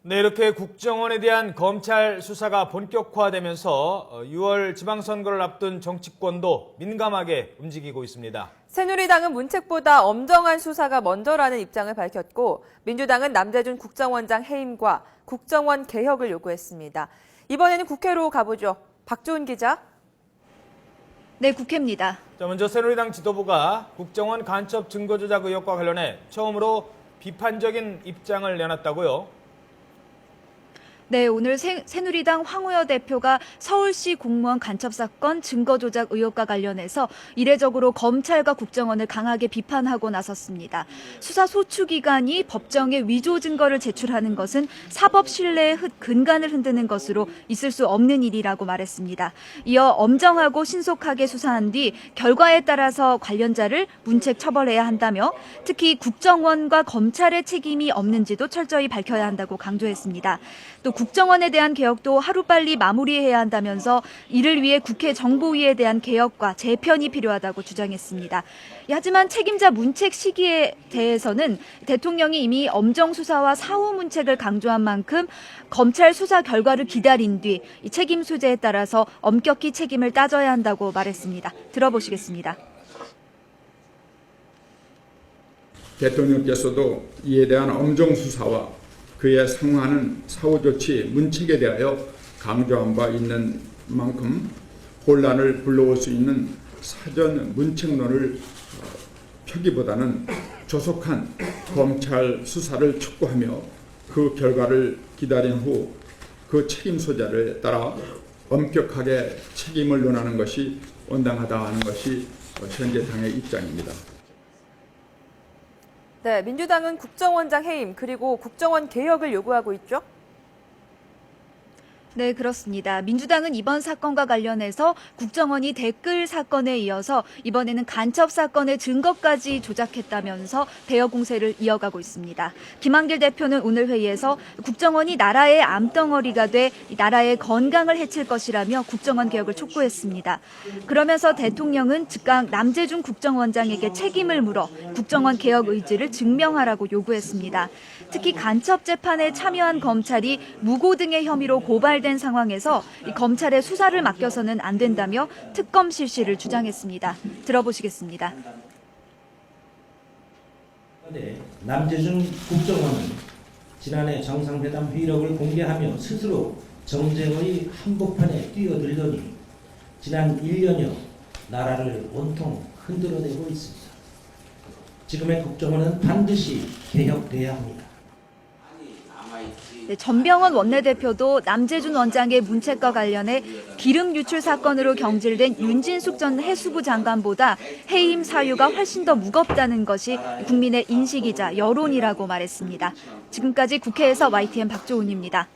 네, 이렇게 국정원에 대한 검찰 수사가 본격화되면서 6월 지방선거를 앞둔 정치권도 민감하게 움직이고 있습니다. 새누리당은 문책보다 엄정한 수사가 먼저라는 입장을 밝혔고 민주당은 남재준 국정원장 해임과 국정원 개혁을 요구했습니다. 이번에는 국회로 가보죠. 박주은 기자. 네, 국회입니다. 먼저 새누리당 지도부가 국정원 간첩 증거 조작 의혹과 관련해 처음으로 비판적인 입장을 내놨다고요. 네, 오늘 새누리당 황우여 대표가 서울시 공무원 간첩 사건 증거 조작 의혹과 관련해서 이례적으로 검찰과 국정원을 강하게 비판하고 나섰습니다. 수사 소추 기관이 법정에 위조 증거를 제출하는 것은 사법 신뢰의 근간을 흔드는 것으로 있을 수 없는 일이라고 말했습니다. 이어 엄정하고 신속하게 수사한 뒤 결과에 따라서 관련자를 문책 처벌해야 한다며 특히 국정원과 검찰의 책임이 없는지도 철저히 밝혀야 한다고 강조했습니다. 또 국정원에 대한 개혁도 하루빨리 마무리해야 한다면서 이를 위해 국회 정보위에 대한 개혁과 재편이 필요하다고 주장했습니다. 하지만 책임자 문책 시기에 대해서는 대통령이 이미 엄정 수사와 사후 문책을 강조한 만큼 검찰 수사 결과를 기다린 뒤 책임 소재에 따라서 엄격히 책임을 따져야 한다고 말했습니다. 들어보시겠습니다. 대통령께서도 이에 대한 엄정 수사와 그에 상응하는 사후 조치 문책에 대하여 강조한 바 있는 만큼 혼란을 불러올 수 있는 사전 문책론을 펴기보다는 조속한 검찰 수사를 촉구하며 그 결과를 기다린 후 그 책임 소재에 따라 엄격하게 책임을 논하는 것이 온당하다 하는 것이 현재 당의 입장입니다. 네, 민주당은 국정원장 해임 그리고 국정원 개혁을 요구하고 있죠. 네, 그렇습니다. 민주당은 이번 사건과 관련해서 국정원이 댓글 사건에 이어서 이번에는 간첩 사건의 증거까지 조작했다면서 대여 공세를 이어가고 있습니다. 김한길 대표는 오늘 회의에서 국정원이 나라의 암덩어리가 돼 나라의 건강을 해칠 것이라며 국정원 개혁을 촉구했습니다. 그러면서 대통령은 즉각 남재준 국정원장에게 책임을 물어 국정원 개혁 의지를 증명하라고 요구했습니다. 특히 간첩 재판에 참여한 검찰이 무고 등의 혐의로 고발된 상황에서 검찰의 수사를 맡겨서는 안 된다며 특검 실시를 주장했습니다. 들어보시겠습니다. 남재준 국정원은 지난해 정상회담 회의록을 공개하며 스스로 정쟁의 한복판에 뛰어들더니 지난 1년여 나라를 온통 흔들어대고 있습니다. 지금의 국정원은 반드시 개혁돼야 합니다. 네, 전병헌 원내대표도 남재준 원장의 문책과 관련해 기름 유출 사건으로 경질된 윤진숙 전 해수부 장관보다 해임 사유가 훨씬 더 무겁다는 것이 국민의 인식이자 여론이라고 말했습니다. 지금까지 국회에서 YTN 박조은입니다.